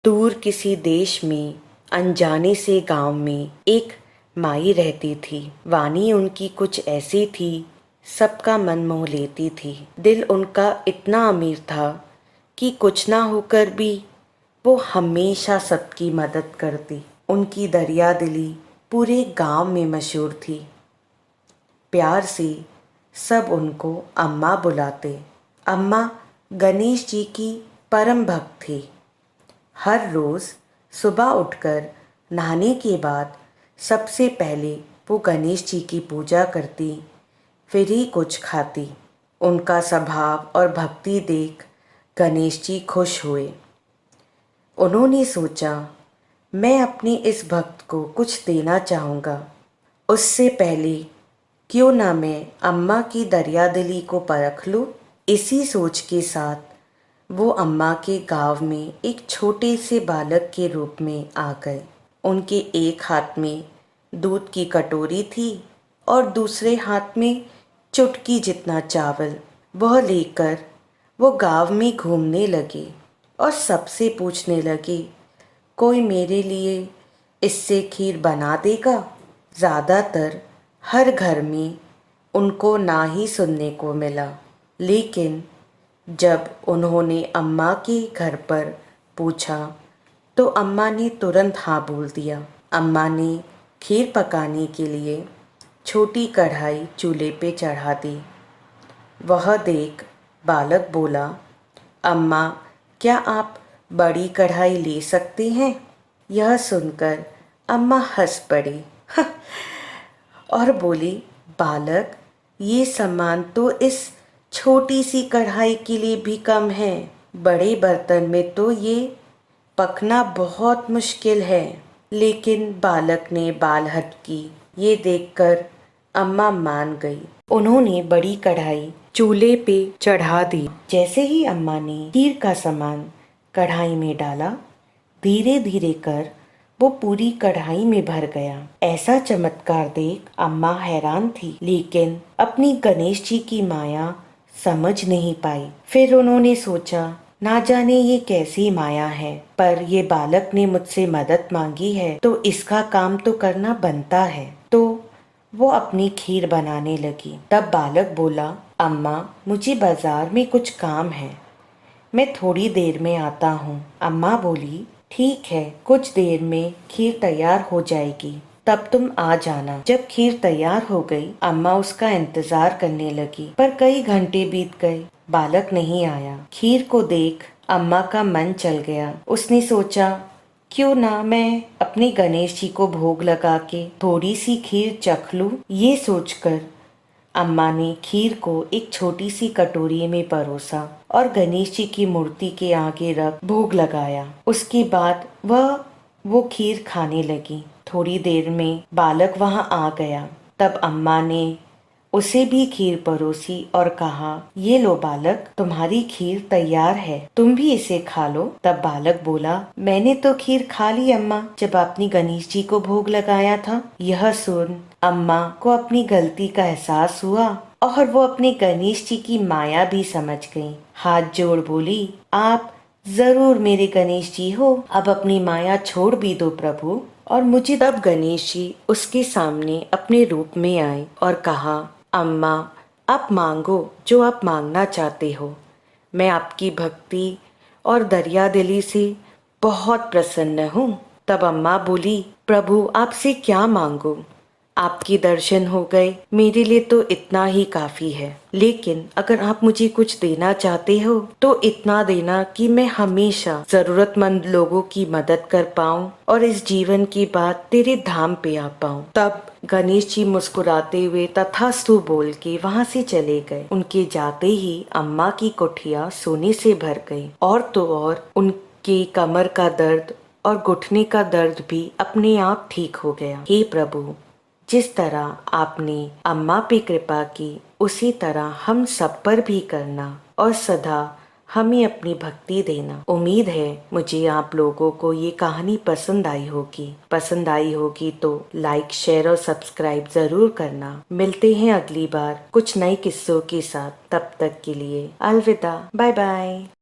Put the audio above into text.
दूर किसी देश में अनजाने से गांव में एक माई रहती थी। वाणी उनकी कुछ ऐसी थी, सबका मन मोह लेती थी। दिल उनका इतना अमीर था कि कुछ ना होकर भी वो हमेशा सबकी मदद करती। उनकी दरिया दिली पूरे गांव में मशहूर थी। प्यार से सब उनको अम्मा बुलाते। अम्मा गणेश जी की परम भक्त थी। हर रोज़ सुबह उठकर नहाने के बाद सबसे पहले वो गणेश जी की पूजा करती, फिर ही कुछ खाती। उनका स्वभाव और भक्ति देख गणेश जी खुश हुए। उन्होंने सोचा, मैं अपने इस भक्त को कुछ देना चाहूँगा। उससे पहले क्यों ना मैं अम्मा की दरियादिली को परख लूँ। इसी सोच के साथ वो अम्मा के गांव में एक छोटे से बालक के रूप में आ गए। उनके एक हाथ में दूध की कटोरी थी और दूसरे हाथ में चुटकी जितना चावल। वह लेकर वो गांव में घूमने लगे और सबसे पूछने लगे, कोई मेरे लिए इससे खीर बना देगा। ज़्यादातर हर घर में उनको ना ही सुनने को मिला, लेकिन जब उन्होंने अम्मा के घर पर पूछा तो अम्मा ने तुरंत हाँ बोल दिया। अम्मा ने खीर पकाने के लिए छोटी कढ़ाई चूल्हे पे चढ़ा दी। वह देख बालक बोला, अम्मा क्या आप बड़ी कढ़ाई ले सकते हैं। यह सुनकर अम्मा हंस पड़ी और बोली, बालक ये सामान तो इस छोटी सी कढ़ाई के लिए भी कम है। बड़े बर्तन में तो ये पकना बहुत मुश्किल है। लेकिन बालक ने बाल हटकी। ये देखकर अम्मा मान गई। उन्होंने बड़ी कढ़ाई चूल्हे पे चढ़ा दी। जैसे ही अम्मा ने खीर का सामान कढ़ाई में डाला, धीरे धीरे कर वो पूरी कढ़ाई में भर गया। ऐसा चमत्कार देख अम्मा हैरान थी, लेकिन अपनी गणेश जी की माया समझ नहीं पाई। फिर उन्होंने सोचा, ना जाने ये कैसी माया है, पर ये बालक ने मुझसे मदद मांगी है तो इसका काम तो करना बनता है। तो वो अपनी खीर बनाने लगी। तब बालक बोला, अम्मा मुझे बाजार में कुछ काम है, मैं थोड़ी देर में आता हूँ। अम्मा बोली, ठीक है, कुछ देर में खीर तैयार हो जाएगी, तब तुम आ जाना। जब खीर तैयार हो गई, अम्मा उसका इंतजार करने लगी, पर कई घंटे बीत गए, बालक नहीं आया। खीर को देख अम्मा का मन चल गया। उसने सोचा, क्यों ना मैं अपने गणेश जी को भोग लगा के थोड़ी सी खीर चख लूं। ये सोचकर अम्मा ने खीर को एक छोटी सी कटोरी में परोसा और गणेश जी की मूर्ति के आगे रख भोग लगाया। उसके बाद वह वो खीर खाने लगी। थोड़ी देर में बालक वहां आ गया। तब अम्मा ने उसे भी खीर परोसी और कहा, ये लो बालक, तुम्हारी खीर तैयार है, तुम भी इसे खा लो। तब बालक बोला, मैंने तो खीर खा ली अम्मा, जब आपने गणेश जी को भोग लगाया था। यह सुन अम्मा को अपनी गलती का एहसास हुआ और वो अपने गणेश जी की माया भी समझ गई। हाथ जोड़ बोली, आप जरूर मेरे गणेश जी हो, अब अपनी माया छोड़ भी दो प्रभु। और मुझे तब गणेश जी उसके सामने अपने रूप में आए और कहा, अम्मा आप मांगो जो आप मांगना चाहते हो। मैं आपकी भक्ति और दरिया दिली से बहुत प्रसन्न हूँ। तब अम्मा बोली, प्रभु आपसे क्या मांगो, आपके दर्शन हो गए, मेरे लिए तो इतना ही काफी है। लेकिन अगर आप मुझे कुछ देना चाहते हो तो इतना देना कि मैं हमेशा जरूरतमंद लोगों की मदद कर पाऊं और इस जीवन के बाद तेरे धाम पे आ पाऊं। तब गणेश जी मुस्कुराते हुए तथास्तु बोल के वहाँ से चले गए। उनके जाते ही अम्मा की कुठिया सोने से भर गई और तो और उनके कमर का दर्द और घुटने का दर्द भी अपने आप ठीक हो गया। हे प्रभु, जिस तरह आपने अम्मा पे कृपा की, उसी तरह हम सब पर भी करना और सदा हमें अपनी भक्ति देना। उम्मीद है मुझे आप लोगों को ये कहानी पसंद आई होगी। पसंद आई होगी तो लाइक, शेयर और सब्सक्राइब जरूर करना। मिलते हैं अगली बार कुछ नए किस्सों के साथ। तब तक के लिए अलविदा, बाय बाय।